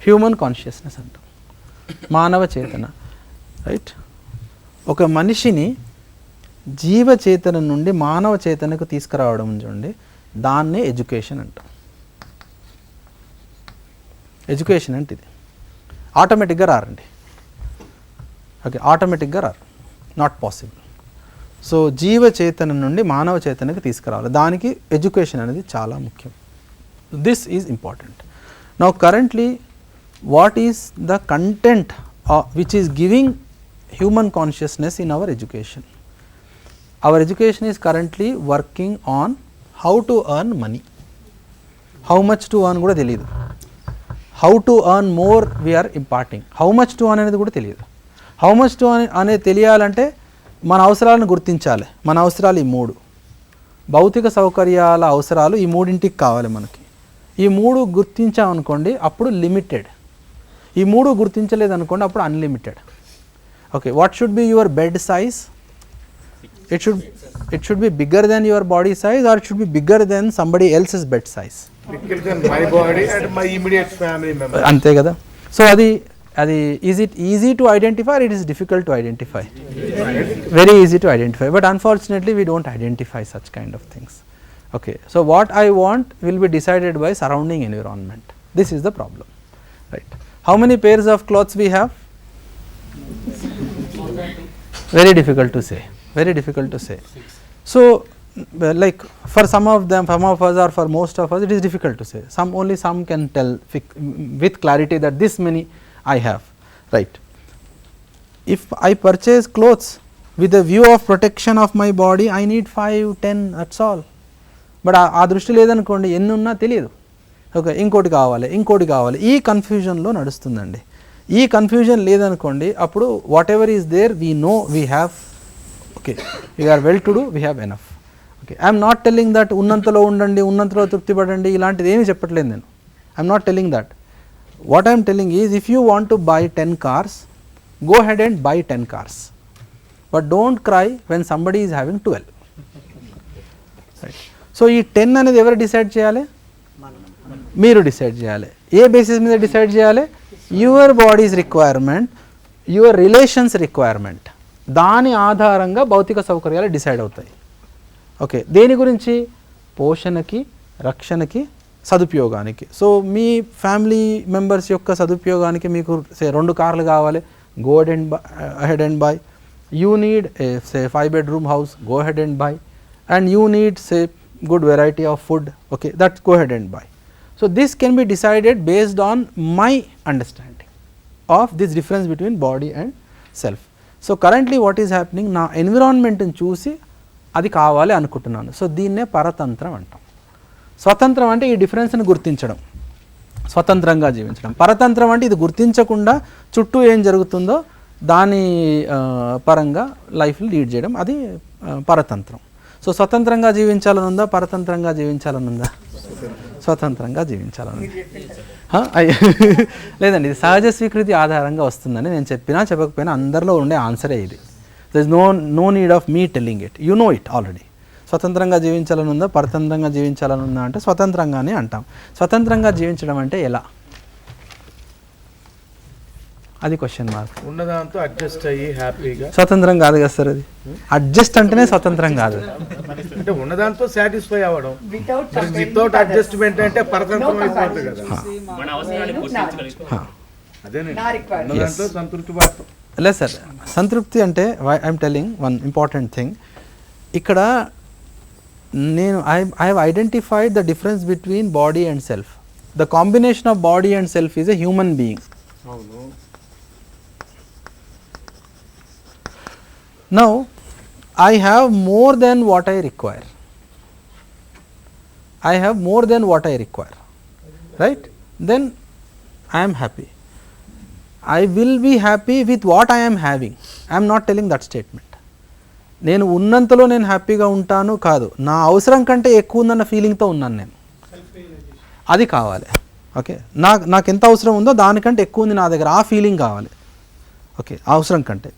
Human consciousness అంటాం, మానవ చేతన. రైట్, ఒక మనిషిని జీవ చేతన నుండి మానవ చేతనకు తీసుకురావడం చూడండి, దాన్నే ఎడ్యుకేషన్ అంటాం. ఎడ్యుకేషన్ అంటే ఇది. ఆటోమేటిక్గా రారండి, ఓకే, ఆటోమేటిక్గా రారు, నాట్ పాసిబుల్. సో జీవ చేతన నుండి మానవ చేతనకి తీసుకురావాలి, దానికి ఎడ్యుకేషన్ అనేది చాలా ముఖ్యం. This is important. Now currently what is the content which is giving human consciousness in our education? Our education is currently working on how to earn money. How much to earn కూడా తెలియదు, how to earn more we're imparting. How much to earn అనేది కూడా తెలియదు. How much to అనేది తెలియాలంటే మన అవసరాలను గుర్తించాలి. మన అవసరాలు ఈ 3 భౌతిక సౌకర్యాల అవసరాలు, ఈ 3ఇంటికి కావాలి మనకి. ఈ 3 గుర్తించామనుకోండి అప్పుడు లిమిటెడ్, ఈ 3 గుర్తించలేదనుకోండి అప్పుడు unlimited. Okay, what should be your bed size? it should be bigger than your body size, or it should be bigger than somebody else's bed size. Bigger than my body and my immediate family member. అంతే కదా. So అది is it easy to identify or it is difficult to identify? Very easy to identify, but unfortunately we don't identify such kind of things. Okay, so what I want will be decided by surrounding environment. This is the problem, right? How many pairs of clothes we have? Very difficult to say, very difficult to say. So like for some of them, some of us, or for most of us, it is difficult to say. Only some can tell with clarity that this many I have, right? If I purchase clothes with a view of protection of my body, I need 5, 10, that's all. But ఆ దృష్టి లేదనుకోండి, ఎన్ని ఉన్నా తెలియదు. Okay, ఇంకోటి కావాలి, ఈ కన్ఫ్యూజన్లో నడుస్తుందండి. ఈ కన్ఫ్యూజన్ లేదనుకోండి అప్పుడు whatever is there we know we have. Okay, we're well to do, we have enough. Okay, I'm not telling that ఉన్నంతలో ఉండండి, ఉన్నంతలో తృప్తి పడండి, ఇలాంటిది ఏమీ చెప్పట్లేదు నేను. I'm not telling that. What I am telling is, if you want to buy 10 cars, go ahead and buy 10 cars, but don't cry when somebody is having 12. Right. So ఈ 10 అనేది ఎవరు డిసైడ్ చేయాలి? మీరు డిసైడ్ చేయాలి. ఏ basis మీద decide చేయాలి? Your bodies requirement, your relations requirement, దాని ఆధారంగా భౌతిక సౌకర్యాలు డిసైడ్ అవుతాయి. ఓకే, దేని గురించి? పోషణకి, రక్షణకి, సదుపయోగానికి. సో మీ ఫ్యామిలీ మెంబర్స్ యొక్క సదుపయోగానికి మీకు 2 కార్లు కావాలి, go ahead and by. You need say 5 bedroom house, go ahead and buy. And you need say good variety of food, okay, that's go ahead and buy. So this can be decided based on my understanding of this difference between body and self. So currently what is happening, నా ఎన్విరాన్మెంట్ని చూసి అది కావాలి అనుకుంటున్నాను. So దీన్నే పరతంత్రం అంటాం. స్వతంత్రం అంటే ఈ డిఫరెన్స్ని గుర్తించడం, స్వతంత్రంగా జీవించడం. పరతంత్రం అంటే ఇది గుర్తించకుండా చుట్టూ ఏం జరుగుతుందో దాని పరంగా లైఫ్ లీడ్ చేయడం, అది పరతంత్రం. సో స్వతంత్రంగా జీవించాలనుందా, పరతంత్రంగా జీవించాలనుందా? స్వతంత్రంగా జీవించాలనుంది. లేదండి, ఇది సహజ స్వీకృతి ఆధారంగా వస్తుందని నేను చెప్పినా చెప్పకపోయినా అందరిలో ఉండే ఆన్సరే ఇది. There is no need of me telling it, you know it already. స్వతంత్రంగా జీవించాలనుందా, పరతంత్రంగా జీవించాలనుందా అంటే స్వతంత్రంగానే అంటాం. స్వతంత్రంగా జీవించడం అంటే ఎలా? అది క్వశ్చన్ మార్క్. ఉన్నదాంతో అడ్జస్ట్ అయ్యి హ్యాపీగా. స్వతంత్రం కాదు కదా సార్, అది అడ్జస్ట్ అంటేనే స్వతంత్రం కాదు. అంటే ఉన్నదాంతో సాటిస్ఫై అవ్వడం, వితౌట్ అడ్జస్ట్మెంట్ అంటే పరతంత్రం అయిపోతుంది కదా. అదేనండి, సంతృప్తి పడతాం. లేదు సార్, సంతృప్తి అంటే I'm telling one important thing. ఇక్కడ నేను I have identified the difference between body and self. The combination of body and self is a human being. Now I have more than what I require. I have more than what I require, right? Then I am happy. I will be happy with what I am having. I am not telling that statement. నేను ఉన్నంతలో నేను హ్యాపీగా ఉంటాను కాదు, నా అవసరం కంటే ఎక్కువ ఉందన్న ఫీలింగ్తో ఉన్నాను నేను, అది కావాలి. ఓకే, నాకు ఎంత అవసరం ఉందో దానికంటే ఎక్కువ ఉంది నా దగ్గర, ఆ ఫీలింగ్ కావాలి. ఓకే, అవసరం కంటే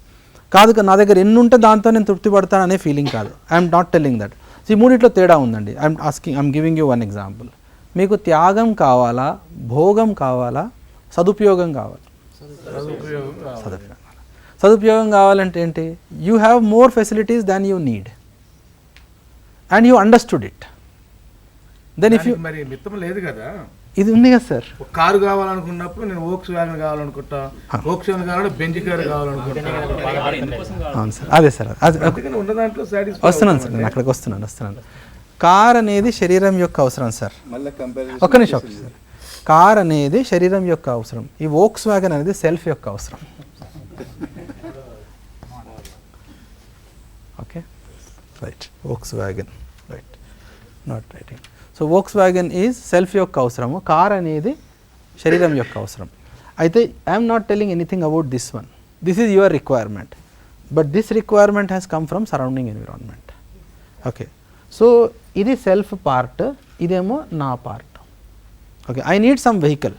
కాదు, నా దగ్గర ఎన్ని ఉంటే దాంతో నేను తృప్తి పడతాను అనే ఫీలింగ్ కాదు. I'm not telling that. ఈ మూడిట్లో తేడా ఉందండి. I'm giving you one example. మీకు త్యాగం కావాలా, భోగం కావాలా, సదుపయోగం కావాలి. సదుపయోగం కావాలంటే ఏంటి? You have more facilities than you need and you understood it. Then if you మరి మిత్తం లేదు కదా, ఇది ఉంది కదా సార్, ఒక కారు కావాలనుకున్నప్పుడు నేను వోక్స్ వ్యాగన్ కావాలనుకుంటా, వోక్స్ వ్యాగన్ కావాలంటే బెంజ్ కార్ కావాలనుకుంటా. అవును సార్, అదే సార్, అది అందుకని ఉన్న దాంట్లో సాటిస్ఫై వస్తున్నాను సార్, నేను అక్కడికి వస్తున్నాను. కార్ అనేది శరీరం యొక్క అవసరం సార్. ఒక్క నిమిషం సార్. కార్ అనేది శరీరం యొక్క అవసరం, ఈ వోక్స్ వ్యాగన్ అనేది సెల్ఫ్ యొక్క అవసరం. Okay right, Volkswagen right, not writing. So Volkswagen is self యొక్క అవసరము, కార్ అనేది శరీరం యొక్క అవసరం. అయితే I'm not telling anything about this one, this is your requirement, but this requirement has come from surrounding environment. Okay, so ఇది self part, ఇదేమో నా part. Okay, I need some vehicle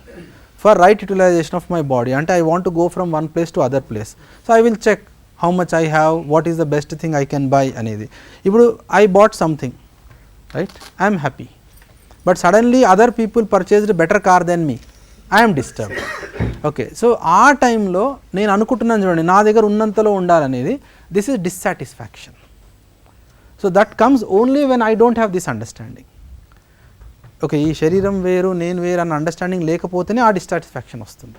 for right utilization of my body, అంటే I want to go from one place to other place. So I will check how much I have, what is the best thing I can buy అనేది. ఇప్పుడు I bought something right, I'm happy, but suddenly other people purchased better car than me, I'm disturbed. Okay, so ఆ టైంలో నేను అనుకుంటున్నాను చూడండి, నా దగ్గర ఉన్నంతలో ఉండాలనేది, this is dissatisfaction. So that comes only when I don't have this understanding. Okay, ఈ శరీరం వేరు నేను వేరు అన్న అండర్స్టాండింగ్ లేకపోతేనే ఆ డిస్సాటిస్ఫాక్షన్ వస్తుంది.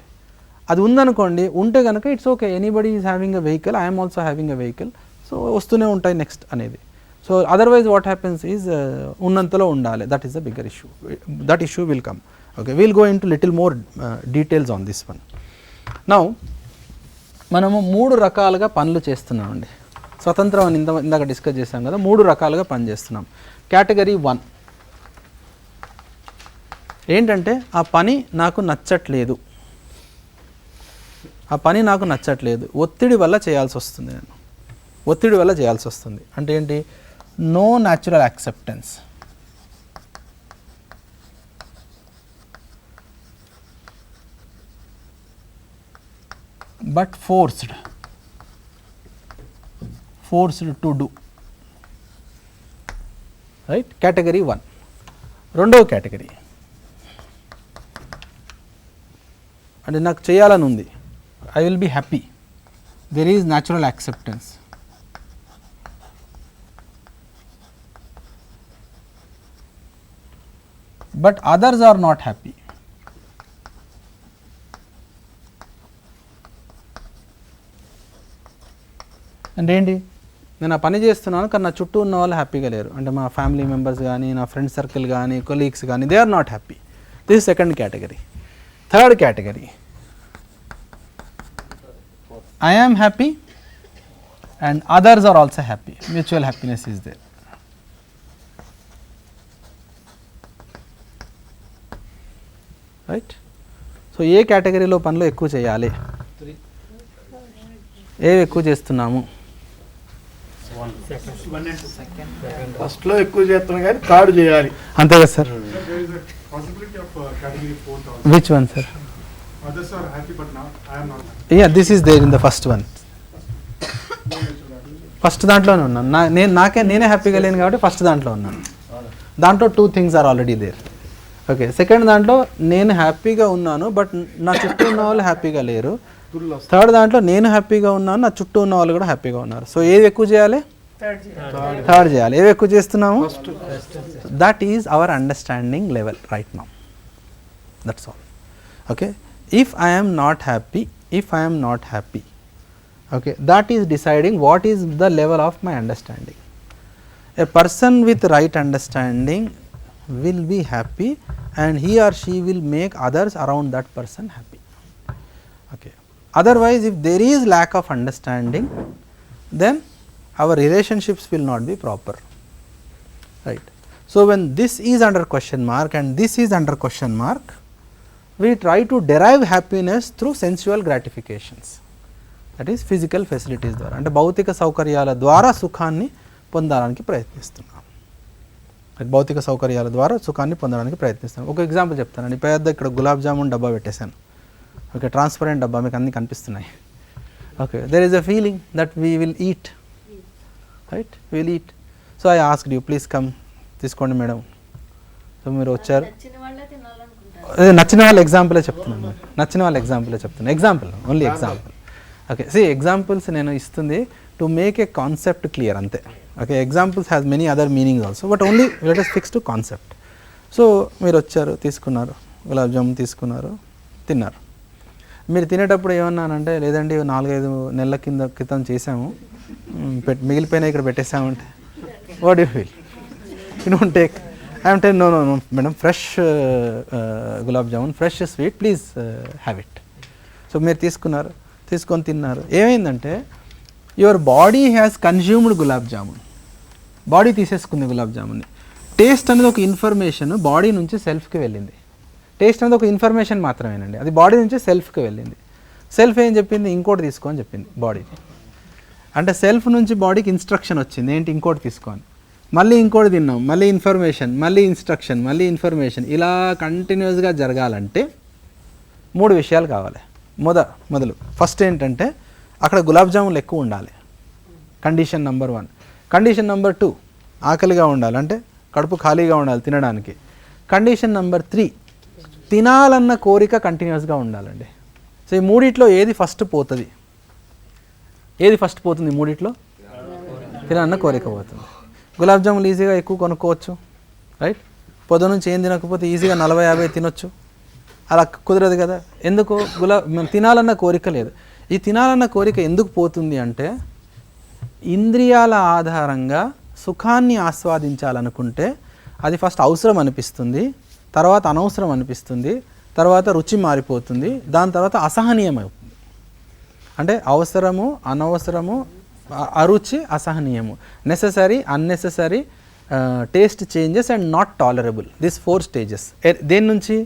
అది ఉందనుకోండి, ఉంటే కనుక it's okay, anybody is having a vehicle, I'm also having a vehicle, so వస్తూనే ఉంటాయి నెక్స్ట్ అనేది. So otherwise what happens is ఉన్నంతలో ఉండాలి, that is the bigger issue, that issue will come. Okay, will go in to little more details on this one. Now మనము 3 రకాలుగా పనులు చేస్తున్నామండి. స్వతంత్రం అని ఇందాక డిస్కస్ చేసాం కదా, 3 రకాలుగా పని చేస్తున్నాం. కేటగిరీ 1 ఏంటంటే ఆ పని నాకు నచ్చట్లేదు, ఆ పని నాకు నచ్చట్లేదు, ఒత్తిడి వల్ల చేయాల్సి వస్తుంది, నేను ఒత్తిడి వల్ల చేయాల్సి వస్తుంది. అంటే ఏంటి? No natural acceptance, but forced to do. Right, category 1. రెండవ కేటగిరీ అంటే నాకు చేయాలని ఉంది, I will be happy, there is natural acceptance, but others are not happy. అంటే ఏంటి? నేను ఆ పని చేస్తున్నాను కానీ నా చుట్టూ ఉన్న వాళ్ళు హ్యాపీగా లేరు, అంటే మా ఫ్యామిలీ మెంబర్స్ కానీ, నా ఫ్రెండ్ సర్కిల్ కానీ, కొలీగ్స్ కానీ, they are not happy. This is second category. Third category, I am happy and others are also happy, mutual happiness is there. Right, so ఏ కేటగిరీలో పనులు ఎక్కువ చేయాలి, ఏవి ఎక్కువ చేస్తున్నాము? ఫస్ట్లో ఎక్కువ చేస్తున్నాం కానీ థర్డ్ చేయాలి, అంతే కదా sir? Which one sir? Others are happy but not, I am not. Yeah, this is there in the first one. First దాంట్లోనే ఉన్నాను, నేనే హ్యాపీగా లేను కాబట్టి ఫస్ట్ దాంట్లో ఉన్నాను. దాంట్లో 2 things are already there. Okay, second దాంట్లో నేను హ్యాపీగా ఉన్నాను బట్ నా చుట్టూ ఉన్న వాళ్ళు హ్యాపీగా లేరు. థర్డ్ దాంట్లో నేను హ్యాపీగా ఉన్నాను, నా చుట్టూ ఉన్న వాళ్ళు కూడా హ్యాపీగా ఉన్నారు. సో ఏది ఎక్కువ చేయాలి? థర్డ్ చేయాలి. ఏవి ఎక్కువ చేస్తున్నాము? That is our understanding level right now, that's all. Okay, if I am not happy, okay, that is deciding what is the level of my understanding. A person with right understanding will be happy and he or she will make others around that person happy. Okay, otherwise if there is lack of understanding, then our relationships will not be proper, right? So when this is under question mark and this is under question mark, we try to derive happiness through sensual gratifications, that is physical facilities ద్వారా, అంటే భౌతిక సౌకర్యాల ద్వారా సుఖాన్ని పొందడానికి ప్రయత్నిస్తున్నాం. భౌతిక సౌకర్యాల ద్వారా సుఖాన్ని పొందడానికి ప్రయత్నిస్తున్నాం. ఒక ఎగ్జాంపుల్ చెప్తానండి. పెద్ద ఇక్కడ గులాబ్ జామున్ డబ్బా పెట్టేశాను. ఓకే, ట్రాన్స్పరెంట్ డబ్బా, మీకు అన్నీ కనిపిస్తున్నాయి. Okay, there is a feeling that we will eat, right, will eat. So I asked you, please come, తీసుకోండి మేడం. సో మీరు వచ్చారు, అదే నచ్చిన వాళ్ళ ఎగ్జాంపులే చెప్తున్నాను, నచ్చిన వాళ్ళ ఎగ్జాంపులే చెప్తున్నాను, ఎగ్జాంపుల్ ఓన్లీ ఎగ్జాంపుల్. ఓకే, సి ఎగ్జాంపుల్స్ నేను ఇస్తుంది to make a concept clear అంతే. Okay, examples has many other meanings also, but only let us fix to concept. So మీరు వచ్చారు, తీసుకున్నారు, గులాబ్ జామున్ తీసుకున్నారు, తిన్నారు. మీరు తినేటప్పుడు ఏమన్నానంటే లేదండి 4-5 నెలల క్రితం చేసాము, మిగిలిపోయినా ఇక్కడ పెట్టేసామంటే what you feel? You don't take. అంటే no no no madam, fresh gulab jamun, fresh sweet, please have it. So మీరు తీసుకున్నారు, తీసుకొని తిన్నారు. ఏమైందంటే your body has consumed gulab jamun, body తీసేసుకుంది గులాబ్ జామున్ని. టేస్ట్ అనేది ఒక ఇన్ఫర్మేషన్ బాడీ నుంచి సెల్ఫ్కి వెళ్ళింది. టేస్ట్ అనేది ఒక ఇన్ఫర్మేషన్ మాత్రమేనండి, అది బాడీ నుంచి సెల్ఫ్కి వెళ్ళింది. సెల్ఫ్ ఏం చెప్పింది? ఇంకోటి తీసుకో అని చెప్పింది బాడీకి. అంటే సెల్ఫ్ నుంచి బాడీకి ఇన్స్ట్రక్షన్ వచ్చింది, ఏంటి? ఇంకోటి తీసుకోని. మళ్ళీ ఇంకోటి తిన్నాం, మళ్ళీ ఇన్ఫర్మేషన్, మళ్ళీ ఇన్స్ట్రక్షన్, మళ్ళీ ఇన్ఫర్మేషన్. ఇలా కంటిన్యూస్గా జరగాలంటే 3 విషయాలు కావాలి. మొదలు ఫస్ట్ ఏంటంటే అక్కడ గులాబ్ జామున్లు ఎక్కువ ఉండాలి, కండిషన్ నెంబర్ 1. కండిషన్ నెంబర్ 2 ఆకలిగా ఉండాలి, అంటే కడుపు ఖాళీగా ఉండాలి తినడానికి. కండిషన్ నెంబర్ 3 తినాలన్న కోరిక కంటిన్యూస్గా ఉండాలండి. సో ఈ మూడిట్లో ఏది ఫస్ట్ పోతుంది? ఏది ఫస్ట్ పోతుంది మూడిట్లో? తినాలన్న కోరిక పోతుంది. గులాబ్ జాములు ఈజీగా ఎక్కువ కొనుక్కోవచ్చు, రైట్? పొద్దు నుంచి ఏం తినకపోతే ఈజీగా 40-50 తినొచ్చు. అలా కుదరదు కదా. ఎందుకు? తినాలన్న కోరిక లేదు. ఈ తినాలన్న కోరిక ఎందుకు పోతుంది అంటే ఇంద్రియాల ఆధారంగా సుఖాన్ని ఆస్వాదించాలనుకుంటే అది ఫస్ట్ అవసరం అనిపిస్తుంది, తర్వాత అనవసరం అనిపిస్తుంది, తర్వాత రుచి మారిపోతుంది, దాని తర్వాత అసహనీయం అవుతుంది. అంటే అవసరము, అనవసరము, అరుచి, అసహనీయము, necessary, unnecessary, taste changes and not tolerable. This 4 stages. దేని నుంచి?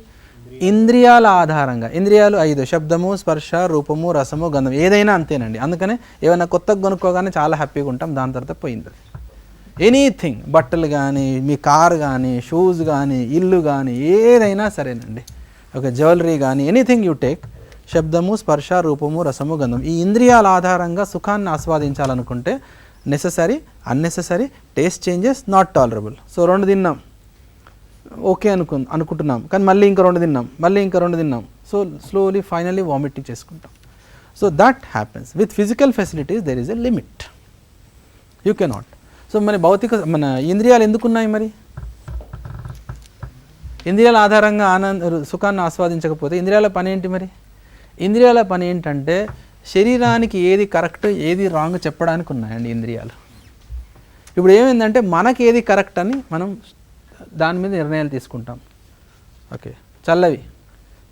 ఇంద్రియాల ఆధారంగా. ఇంద్రియాలు 5: శబ్దము, స్పర్శ, రూపము, రసము, గంధం. ఏదైనా అంతేనండి. అందుకనే ఏమైనా కొత్తగా కొనుక్కోగానే చాలా హ్యాపీగా ఉంటాం, దాని తర్వాత పోయింది. ఎనీథింగ్, బట్టలు కానీ, మీ కార్ కానీ, షూస్ కానీ, ఇల్లు కానీ, ఏదైనా సరేనండి. ఓకే, జ్యువెలరీ కానీ, ఎనీథింగ్ యూ టేక్, శబ్దము, స్పర్శ, రూపము, రసము, గంధం, ఈ ఇంద్రియాల ఆధారంగా సుఖాన్ని ఆస్వాదించాలనుకుంటే necessary, unnecessary, taste changes, not tolerable. So 2 తిన్నాం, ఓకే అనుకుంటున్నాం, కానీ మళ్ళీ ఇంకా 2 తిన్నాం, మళ్ళీ ఇంకా 2 తిన్నాం. సో స్లోలీ ఫైనలీ వామిటింగ్ చేసుకుంటాం. So that happens with physical facilities. There is a limit, you cannot. So మన ఇంద్రియాలు ఎందుకున్నాయి మరి? ఇంద్రియాల ఆధారంగా సుఖాన్ని ఆస్వాదించకపోతే ఇంద్రియాల పని ఏంటి మరి? ఇంద్రియాల పని ఏంటంటే శరీరానికి ఏది కరెక్ట్, ఏది రాంగ్ చెప్పడానికి ఉన్నాయండి ఇంద్రియాలు. ఇప్పుడు ఏమైందంటే మనకి ఏది కరెక్ట్ అని మనం దాని మీద నిర్ణయాలు తీసుకుంటాం. ఓకే,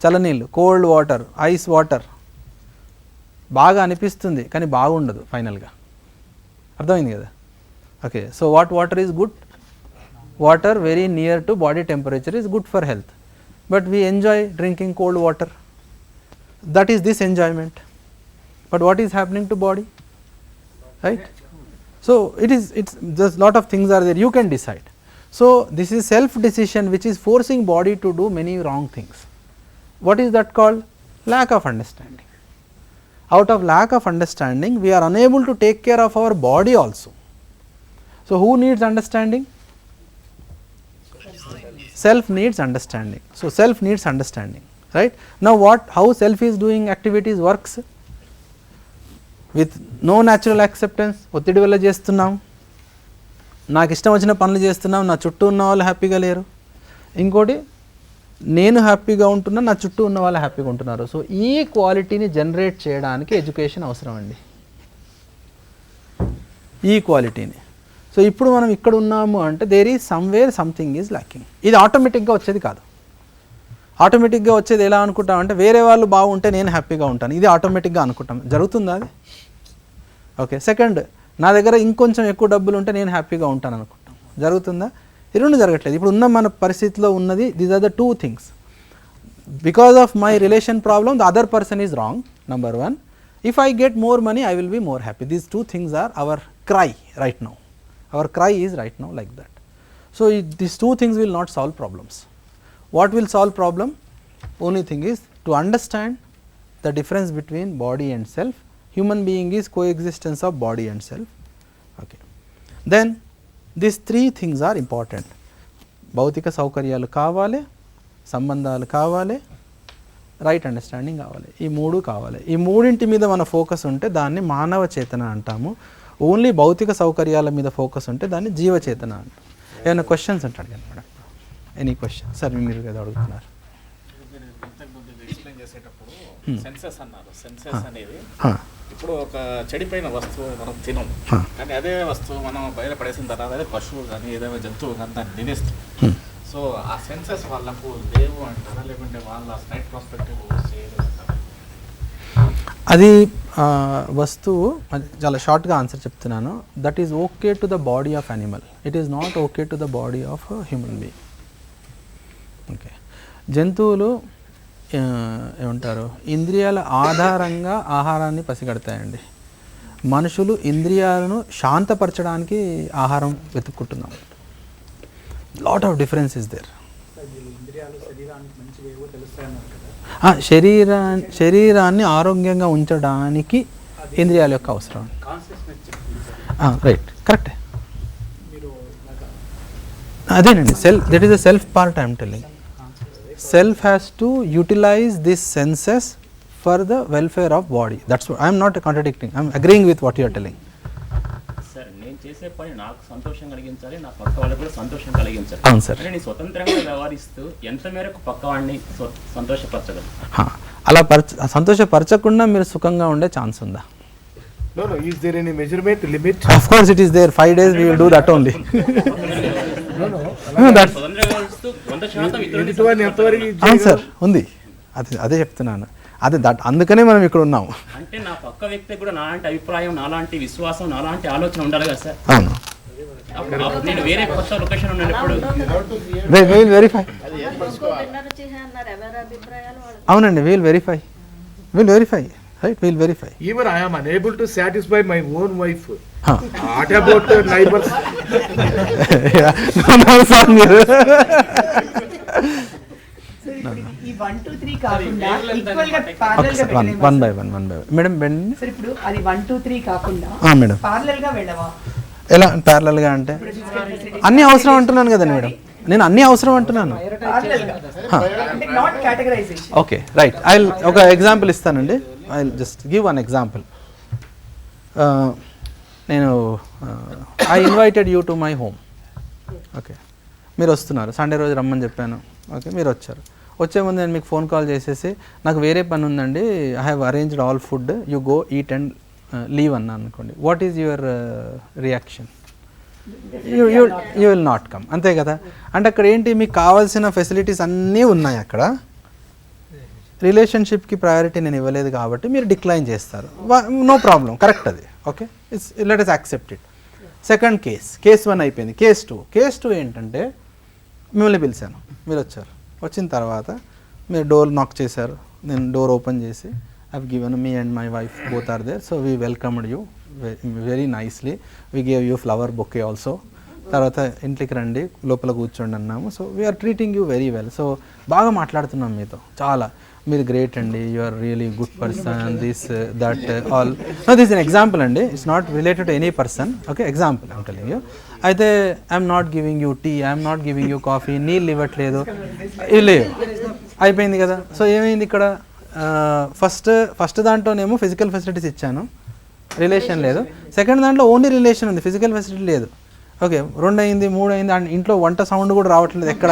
చల్లనీళ్ళు, కోల్డ్ వాటర్, ఐస్ వాటర్ బాగా అనిపిస్తుంది కానీ బాగుండదు ఫైనల్గా. అర్థమైంది కదా? Okay, so what water is good? Water very near to body temperature is good for health, but we enjoy drinking cold water. That is this enjoyment, but what is happening to body, right? So it's just lot of things are there, you can decide. So this is self decision which is forcing body to do many wrong things. What is that called? Lack of understanding. Out of lack of understanding we are unable to take care of our body also. So who needs understanding? Self needs understanding. So self needs understanding, right? Now how self is doing activities, works with no natural acceptance. ఒత్తిడి వల్ల చేస్తున్నాం, నాకు ఇష్టం వచ్చిన పనులు చేస్తున్నాం, నా చుట్టూ ఉన్న వాళ్ళు హ్యాపీగా లేరు. ఇంకోటి, నేను హ్యాపీగా ఉంటున్నా, నా చుట్టూ ఉన్న వాళ్ళు హ్యాపీగా ఉంటున్నారు. సో ఈ క్వాలిటీని జనరేట్ చేయడానికి ఎడ్యుకేషన్ అవసరం అండి, ఈ క్వాలిటీని. సో ఇప్పుడు మనం ఇక్కడ ఉన్నాము అంటే there is somewhere something is lacking. ఇది ఆటోమేటిక్గా వచ్చేది కాదు. ఆటోమేటిక్గా వచ్చేది ఎలా అనుకుంటాం అంటే వేరే వాళ్ళు బాగుంటే నేను హ్యాపీగా ఉంటాను, ఇది ఆటోమేటిక్గా అనుకుంటాం. జరుగుతుందా అది? ఓకే. సెకండ్, నా దగ్గర ఇంకొంచెం ఎక్కువ డబ్బులు ఉంటే నేను హ్యాపీగా ఉంటాను అనుకుంటాం. జరుగుతుందా? ఈ రెండు జరగట్లేదు. ఇప్పుడు ఉన్న మన పరిస్థితిలో ఉన్నది these are the 2 things. Because of my relation problem the other person is wrong, number 1. If I get more money I will be more happy. These 2 things are our cry right now. Our cry is right now like that. So these 2 things will not solve problems. What will solve problem? Only thing is to understand the difference between body and self. Human being is coexistence of body and self. Okay. Then these 3 things are important. భౌతిక సౌకర్యాలు కావాలి, సంబంధాలు కావాలి, right understanding కావాలి, ఈ మూడు కావాలి. ఈ మూడింటి మీద మన ఫోకస్ ఉంటే దాన్ని మానవ చేతన అంటాము. ఓన్లీ భౌతిక సౌకర్యాల మీద ఫోకస్ ఉంటే దాన్ని జీవచేతన అంటాం. ఏమైనా క్వశ్చన్స్ అంటాడు కదా మేడం? Any question? సార్ మీరు కదా అడుగుతున్నారు. ఎక్స్ప్లెయిన్ చేసేటప్పుడు సెన్సెస్ అన్నారు. సెన్సెస్ అనేది ఇప్పుడు ఒక చెడిపోయిన వస్తువు మనం తినం, కానీ అదే వస్తువు మనం బయట పడేసిన తర్వాత అదే పశువు కానీ ఏదైనా జంతువు కానీ దాన్ని తినేస్తాం. సో ఆ సెన్సెస్ వాళ్ళకు లేవు అంటారా, లేకుంటే వాళ్ళ స్లైట్ పర్స్పెక్టివ్ చేయలేదు అంటారా? అది వస్తువు, చాలా షార్ట్గా ఆన్సర్ చెప్తున్నాను. That is okay to the body of animal, it is not okay to the body of human being. Okay, జంతువులు ఏమంటారు, ఇంద్రియాల ఆధారంగా ఆహారాన్ని పసిగడతాయండి. మనుషులు ఇంద్రియాలను శాంతపరచడానికి ఆహారం వెతుక్కుంటున్నాం. Lot of difference is there. శరీరాన్ని ఆరోగ్యంగా ఉంచడానికి ఇంద్రియాల యొక్క అవసరం. రైట్, కరెక్టే. అదేనండి, that is the self part I'm telling. Self has to utilize these senses for the welfare of body. That's what I am not contradicting. I am agreeing with what you are telling. Sir, నేను చేసే పని నాకు సంతోషం కలిగించాలి, నా పక్క వాళ్ళకి కూడా సంతోషం కలిగించాలి. అవును సార్. నేను స్వతంత్రంగా వ్యవహరిస్తూ ఎంత మేరకు పక్క వాడిని సంతోషపరచగలను? అలా సంతోషపరచకుండా మీరు సుఖంగా ఉండే ఛాన్స్ ఉందా? No, is there any measurement limit? Of course it is there. 5 days we will do that only. అవును సార్, ఉంది. అదే చెప్తున్నాను. అందుకనే మనం ఇక్కడ ఉన్నాము. అంటే నా పక్క వ్యక్తి కూడా నాలాంటి అభిప్రాయం, నాలాంటి విశ్వాసం, నాలాంటి ఆలోచన ఉండాలి కదా సార్? అవును. నేను వేరే కొత్త లొకేషన్ ఉన్నప్పుడు వెరిఫై. అవునండి, will verify. Right, we'll verify. Even I am unable to satisfy my own wife. What about neighbors? No, sir. ఈ 1 2 3 కాకుండా ఈక్వల్ గా పారలల్ గా వెళ్ళే one by one. Madam sir, ఇప్పుడు అది 1 2 3 కాకుండా మేడం పారలల్ గా వెళ్ళవా? ఎలా ప్యారలల్ గా అంటే అన్ని అవసరం అంటున్నాను కదండి మేడం, నేను అన్ని అవసరం అంటున్నాను. Okay, right. ఒక ఎగ్జాంపుల్ ఇస్తానండి. I just give one example. నేను I invited you to my home. Okay, మీరు వస్తున్నారు, సండే రోజు రమ్మని చెప్పాను. ఓకే, మీరు వచ్చారు. వచ్చే ముందు నేను మీకు ఫోన్ కాల్ చేసేసి నాకు వేరే పని ఉందండి, I have arranged all food, you go eat and leave అన్నా అనుకోండి. What is your reaction? You will not come, అంతే కదా. అంటే అక్కడ ఏంటి, మీకు కావాల్సిన ఫెసిలిటీస్ అన్నీ ఉన్నాయి అక్కడ. రిలేషన్షిప్కి ప్రయారిటీ నేను ఇవ్వలేదు కాబట్టి మీరు డిక్లైన్ చేస్తారు. నో ప్రాబ్లం, కరెక్ట్ అది. Okay, it's let us accept it. Second case 1 అయిపోయింది. కేస్ 2 ఏంటంటే, మిమ్మల్ని పిలిచాను, మీరు వచ్చారు. వచ్చిన తర్వాత మీరు డోర్ నాక్ చేశారు, నేను డోర్ ఓపెన్ చేసి I've given me and my wife both are there, so we welcomed you very nicely, we gave you flower bouquet also. తర్వాత ఇంట్లోకి రండి, లోపల కూర్చోండి అన్నాము. So we're treating you very well. So బాగా మాట్లాడుతున్నాం మీతో, చాలా మీరు గ్రేట్ అండి, you are really good person, this that all. No, this in example అండి, it's not related to any person. Okay, example I'm telling you. అయితే I'm not giving you tea, I'm not giving you coffee, నీళ్ళు ఇవ్వట్లేదు, లేవు, అయిపోయింది కదా. So ఏమైంది ఇక్కడ, first దాంట్లోనేమో ఫిజికల్ ఫెసిలిటీస్ ఇచ్చాను, రిలేషన్ లేదు. సెకండ్ దాంట్లో ఓన్లీ రిలేషన్ ఉంది, ఫిజికల్ ఫెసిలిటీ లేదు. ఓకే, 2 అయింది, 3 అయింది, అండ్ ఇంట్లో వంట సౌండ్ కూడా రావట్లేదు ఎక్కడ.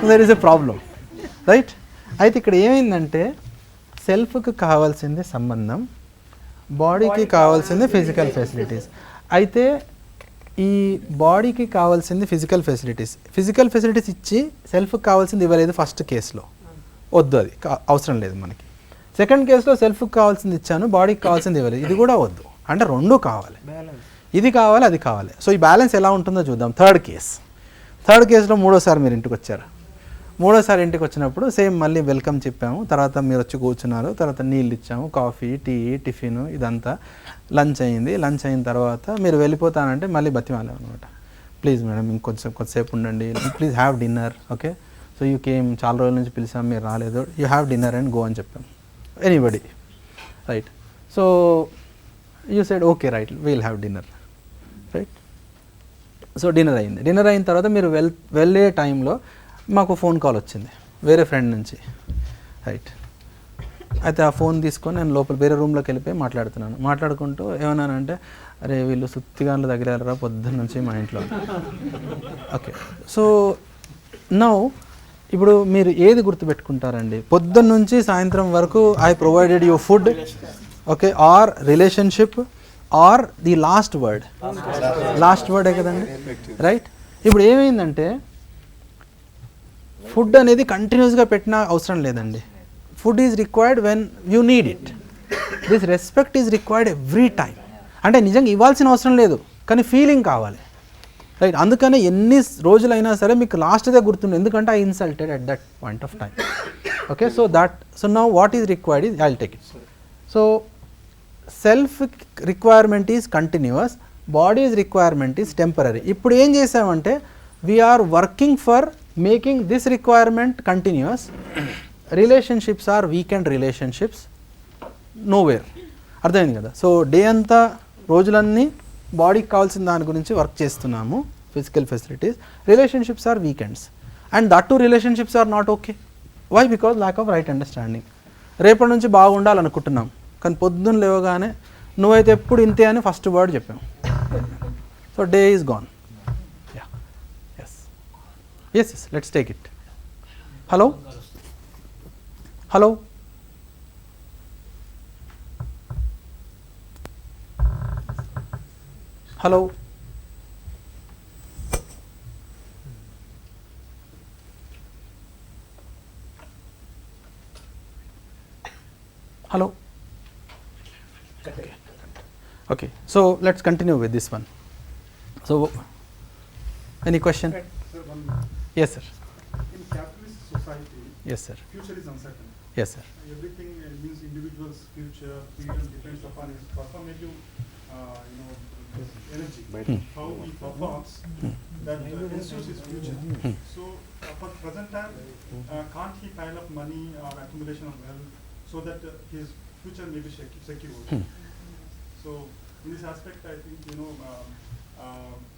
There is a problem, right. అయితే ఇక్కడ ఏమైందంటే, సెల్ఫ్కి కావాల్సింది సంబంధం, బాడీకి కావాల్సింది ఫిజికల్ ఫెసిలిటీస్. అయితే ఈ బాడీకి కావాల్సింది ఫిజికల్ ఫెసిలిటీస్ ఇచ్చి సెల్ఫ్కి కావాల్సింది ఇవ్వలేదు ఫస్ట్ కేసులో, వద్దు, అది అవసరం లేదు మనకి. సెకండ్ కేసులో సెల్ఫ్కి కావాల్సింది ఇచ్చాను, బాడీకి కావాల్సింది ఇవ్వలేదు, ఇది కూడా వద్దు. అంటే 2 కావాలి, ఇది కావాలి, అది కావాలి. సో ఈ బ్యాలెన్స్ ఎలా ఉంటుందో చూద్దాం. థర్డ్ కేసులో మూడోసారి మీరు ఇంటికి వచ్చారు. మూడోసారి ఇంటికి వచ్చినప్పుడు సేమ్ మళ్ళీ వెల్కమ్ చెప్పాము, తర్వాత మీరు వచ్చి కూర్చున్నారు, తర్వాత నీళ్ళు ఇచ్చాము, కాఫీ, టీ, టిఫిన్, ఇదంతా. లంచ్ అయిన తర్వాత మీరు వెళ్ళిపోతానంటే మళ్ళీ బతిమాలాం అనమాట. ప్లీజ్ మేడం కొద్దిసేపు ఉండండి, please have dinner. Okay, so you came, చాలా రోజుల నుంచి పిలిచాం, మీరు రాలేదు, you have dinner and go అని చెప్పాం. Anybody, right. So you said okay, right, we'll have dinner, right. So dinner అయింది. డిన్నర్ అయిన తర్వాత మీరు వెళ్ళే టైంలో మాకు ఫోన్ కాల్ వచ్చింది వేరే ఫ్రెండ్ నుంచి, రైట్. అయితే ఆ ఫోన్ తీసుకొని నేను లోపల వేరే రూమ్లోకి వెళ్ళిపోయి మాట్లాడుకుంటూ ఏమన్నానంటే, అరే వీళ్ళు సుత్తిగాన్లు దగ్గర పొద్దున్న నుంచి మా ఇంట్లో. ఓకే, సో నౌ ఇప్పుడు మీరు ఏది గుర్తుపెట్టుకుంటారండి? పొద్దున్న నుంచి సాయంత్రం వరకు I provided you food, okay, or relationship, or the last వర్డే కదండి, రైట్. ఇప్పుడు ఏమైందంటే ఫుడ్ అనేది కంటిన్యూస్గా పెట్టిన అవసరం లేదండి. Food is required when you need it. This respect is required every time. అంటే నిజంగా ఇవ్వాల్సిన అవసరం లేదు, కానీ ఫీలింగ్ కావాలి, రైట్. అందుకనే ఎన్ని రోజులైనా సరే మీకు లాస్ట్దే గుర్తుంది, ఎందుకంటే I insulted at that point of time. Okay, so now what is required is I will take it. So self requirement is continuous, body's requirement is temporary. ఇప్పుడు ఏం చేసామంటే we're working for making this requirement continuous. Relationships are weekend relationships, nowhere. అర్థమైంది కదా? So day అంతా రోజులన్నీ బాడీకి కావాల్సిన దాని గురించి వర్క్ చేస్తున్నాము, physical facilities. Relationships are weekends, and that to relationships are not okay. Why? Because lack of right understanding. రేపటి నుంచి బాగుండాలనుకుంటున్నాం, కానీ పొద్దున్న లేవగానే నువ్వైతే ఎప్పుడు ఇంతే అని ఫస్ట్ వర్డ్ చెప్పాం. So day is gone. Yes, let's take it. Hello hello hello hello. Okay, so let's continue with this one. So any question? Sir, one Yes sir. in capitalist society, Yes sir. future is uncertain. Yes sir. Everything means individual's future freedom depends upon his performative, energy. How he performs, that ensures his future. So for present time, can't he pile up money or accumulation of wealth so that his future may be secure? So in this aspect, I think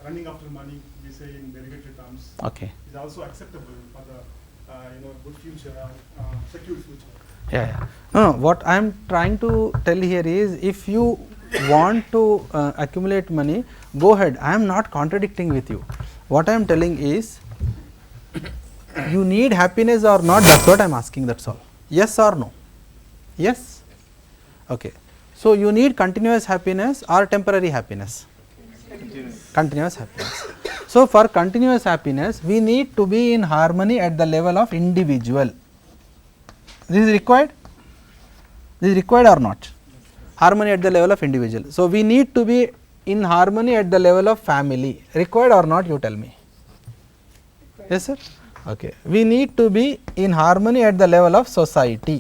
running after money, we say in derogatory terms, Okay. is also acceptable for the good future, secure future. Yeah. No, what I am trying to tell here is, if you want to accumulate money, go ahead. I am not contradicting with you. What I am telling is, you need happiness or not, that's what I am asking, that's all. Yes or no? Yes? Okay. So you need continuous happiness or temporary happiness? Continuous happiness. So for continuous happiness, we need to be in harmony at the level of individual. This is required? This is required or not? Harmony at the level of individual. So we need to be in harmony at the level of family. Required or not, you tell me. Yes sir? Okay. We need to be in harmony at the level of society.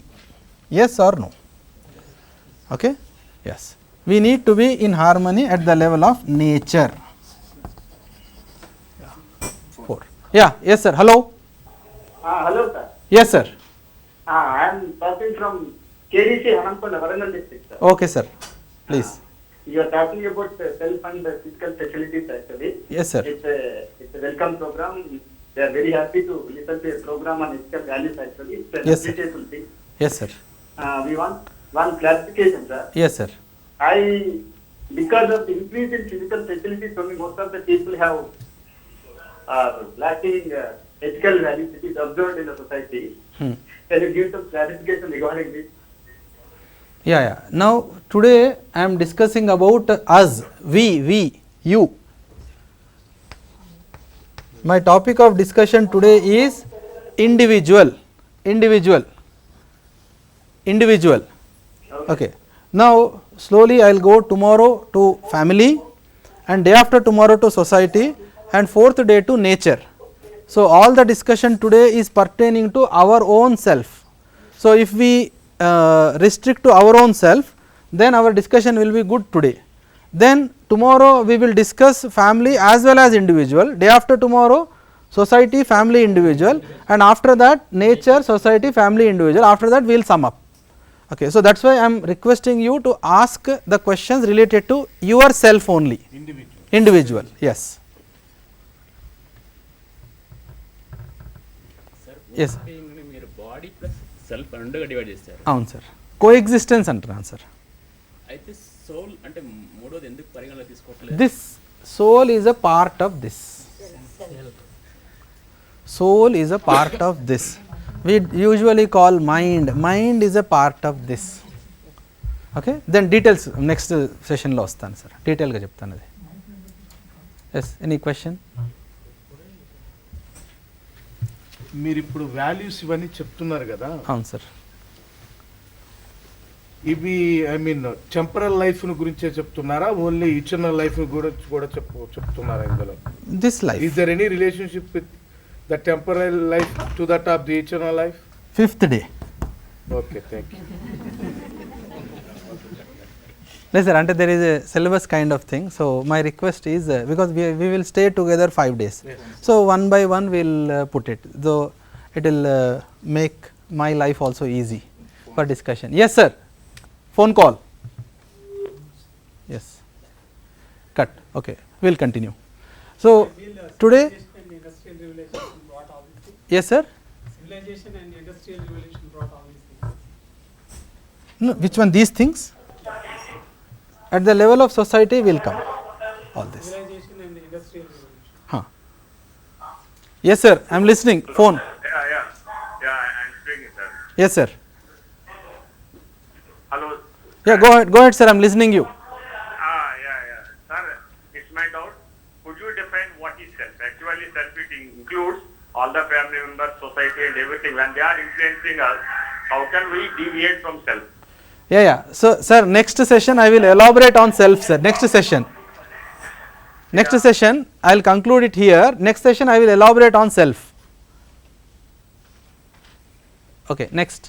Yes or no? Okay? Yes. We need to be in harmony at the level of nature. 4. Yeah. Yes sir. Hello. Hello sir. Yes sir. I am talking from KDC Hanampal, Warangal district, sir. Okay sir. Please. You are talking about self and physical facilities actually. Yes sir. It's a welcome program. We are very happy to listen to a program on ethical values actually. It's an Yes, sir. appreciable thing. Yes sir. We want one clarification, sir. Yes sir. Because of the increase in physical facilities, only most of the people have lacking ethical values which is observed in the society. Can you give some clarification regarding this? Yeah. Now today I am discussing about us, we, you. My topic of discussion today is individual. Okay. Now slowly I will go tomorrow to family, and day after tomorrow to society, and fourth day to nature. So all the discussion today is pertaining to our own self. So if we restrict to our own self, then our discussion will be good today. Then tomorrow we will discuss family as well as individual. Day after tomorrow society, family, individual, and after that nature, society, family, individual. After that we will sum up. Okay, so that's why I am requesting you to ask the questions related to yourself only. Individual. Yes. Yes sir, దీన్ని మీరు body plus self రెండుగా divide చేస్తారు. అవును sir, కో ఎగ్జిస్టెన్స్ అంటున్నాను sir. అయితే soul అంటే మూడోది ఎందుకు పరిగణలో తీసుకోవట్లేదు? This soul is a part of this. Soul is a part of this. We usually call mind. Mind is a part of this. Okay, then details next session లో వస్తాను సార్, డీటెయిల్గా చెప్తాను అది. Yes, any question? మీరు ఇప్పుడు values ఇవన్నీ చెప్తున్నారు కదా, అవును సార్. ఇవి ఐ మీన్ టెంపరల్ లైఫ్ గురించే చెప్తున్నారా, ఓన్లీ ఇటర్నల్ లైఫ్ గురించి కూడా చెప్తున్నారా ఇందులో? This life. Is there any relationship with the temporal life to that of the eternal life? 5th day. Okay, thank you. లేదు సార్, అంటే there is a syllabus kind of thing. So my request is because we will stay together 5 days. So one by one we'll put it. So it will make my life also easy for discussion. Yes sir. Phone call. Yes. Cut. Okay. We'll continue. So today. Yes sir. Civilization and industrial revolution brought all these things. No, which one? These things? At the level of society will come all this. Civilization and industrial revolution. Huh. Yes sir, I am listening. Phone. Yeah, I'm speaking, sir. Yes sir. Hello. Yeah, go ahead sir, I am listening you. Yeah. Sir, it's my doubt. Could you define what is self? Actually, self it includes all the family members, society and everything. When they are influencing us, how can we deviate from self? Yeah. So sir, next session I will elaborate on self sir. Next session I will conclude it here. Next session I will elaborate on self. Okay, next.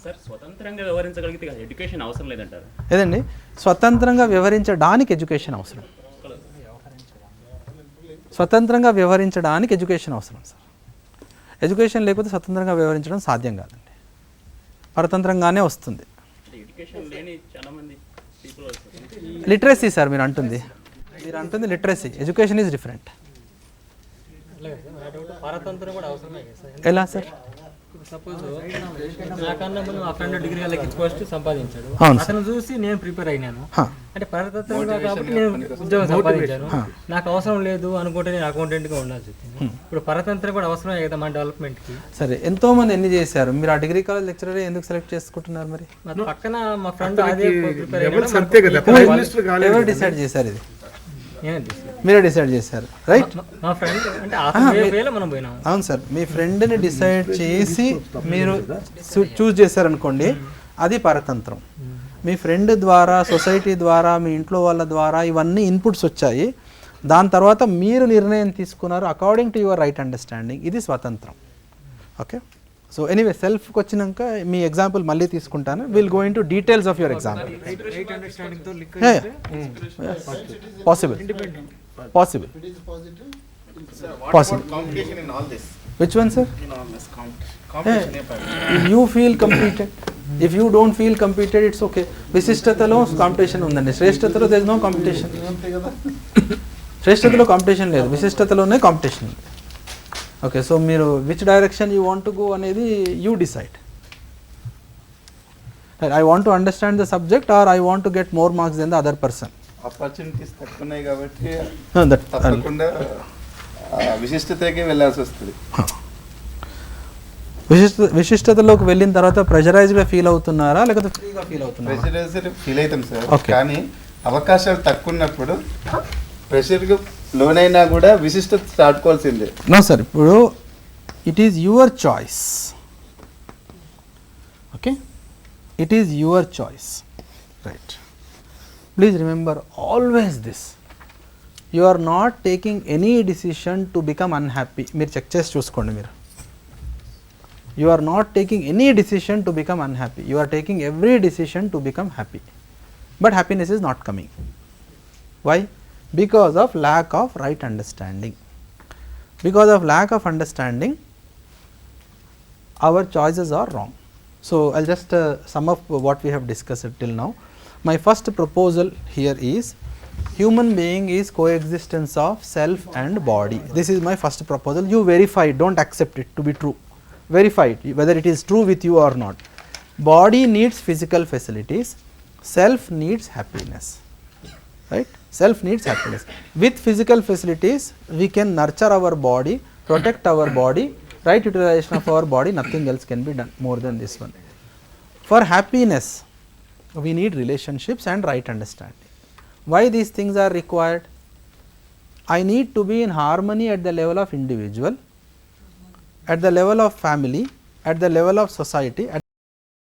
Sir స్వతంత్రంగా వ్యవహరించగలిగితే education అవసరం లేదంటారు? ఏదండి, స్వతంత్రంగా వ్యవహరించడానికి education అవసరం. స్వతంత్రంగా వ్యవహరించడానికి education అవసరం సార్. ఎడ్యుకేషన్ లేకపోతే స్వతంత్రంగా వ్యవహరించడం సాధ్యం కాదండి, పరతంత్రంగానే వస్తుంది. ఎడ్యుకేషన్ లేని చాలా మంది పీపుల్ వస్తారు. లిటరసీ సార్ మీరు అంటుంది లిటరసీ. Education is different. పరతంత్రం కూడా అవసరమే కదా సార్. ఎలా సార్? సపోజ్ నాకన్నా ముందు మా ఫ్రెండ్ డిగ్రీ వాళ్ళకి పోస్ట్ సంపాదించాడు, అవును అతను చూసి నేను ప్రిపేర్ అయినాను. హా. అంటే పరతంత్రంగా కాబట్టి నేను ఉద్యోగం సంపాదించాను. నాకు అవసరం లేదు అనుకుంటే నేను అకౌంటెంట్గా ఉండాల్సి వచ్చింది. ఇప్పుడు పరతంత్రం కూడా అవసరమే కదా మన డెవలప్మెంట్కి. సరే, ఎంతో మంది ఎన్ని చేశారు, మీరు ఆ డిగ్రీ కాలేజ్ లెక్చరర్ ఎందుకు సెలెక్ట్ చేసుకుంటున్నారు మరి? మరి పక్కన మా ఫ్రెండ్ అదే ప్రిపేర్ లెవెల్స్ అంతే కదా, ప్రైమ్ మినిస్టర్ కాలేదు. ఎవరు డిసైడ్ చేశారు ఇది? నేనే తీసుకున్నాను. మీరే డిసైడ్ చేశారు, రైట్? మా ఫ్రెండ్ అంటే ఆ వేలో మనం పోయినాము. అవును సార్, మీ ఫ్రెండ్ని డిసైడ్ చేసి మీరు చూస్ చేశారనుకోండి, అది పరతంత్రం. మీ ఫ్రెండ్ ద్వారా, సొసైటీ ద్వారా, మీ ఇంట్లో వాళ్ళ ద్వారా ఇవన్నీ ఇన్పుట్స్ వచ్చాయి, దాని తర్వాత మీరు నిర్ణయం తీసుకున్నారు according to your right understanding, ఇది స్వతంత్రం. ఓకే, సో ఎనీవే సెల్ఫ్కి వచ్చినాక మీ ఎగ్జాంపుల్ మళ్ళీ తీసుకుంటాను. Will go in to details of your example. Possible. Competition in all this. Which one sir? In all this competition. You feel competed. If you don't feel competed, it's okay. విశిష్టతలో competition ఉందండి, శ్రేష్టతలో there is no competition. శ్రేష్టతలో competition లేదు, విశిష్టతలోనే competition ఉంది. Okay, so మీరు which direction you want to go అనేది you decide. I want to understand the subject or I want to get more marks then the other person. Opportunities తక్కువ ఉన్నాయి కాబట్టి తప్పకుండా విశిష్టతకి వెళ్ళాల్సి వస్తుంది. విశిష్టతలోకి వెళ్ళిన తర్వాత ప్రెషరైజ్గా ఫీల్ అవుతున్నారా లేకపోతే ఫ్రీగా ఫీల్ అవుతున్నారా? ప్రెషరైజ్డ్ ఫీల్ అవుతాం సార్, కానీ అవకాశాలు తక్కువ ఉన్నప్పుడు ప్రెషర్కి లోనైనా కూడా విశిష్టత దాటుకోవాల్సిందే. నో సార్, ఇప్పుడు it is your choice. Okay, it is your choice, right? Please remember always this, you are not taking any decision to become unhappy. మీరు చెక్ చేసి చూసుకోండి, మీరు you are not taking any decision to become unhappy, you are taking every decision to become happy, but happiness is not coming. Why? Because of lack of right understanding. Because of lack of understanding, our choices are wrong. So I'll just sum up what we have discussed till now. My first proposal here is human being is coexistence of self and body. This is my first proposal. You verify, don't accept it to be true. verify it whether it is true with you or not. Body needs physical facilities, self needs happiness, right? Self needs happiness. With physical facilities, we can nurture our body, protect our body, right utilization of our body, nothing else can be done more than this one. For happiness, we need relationships and right understanding. Why these things are required? I need to be in harmony at the level of individual, at the level of family, at the level of society,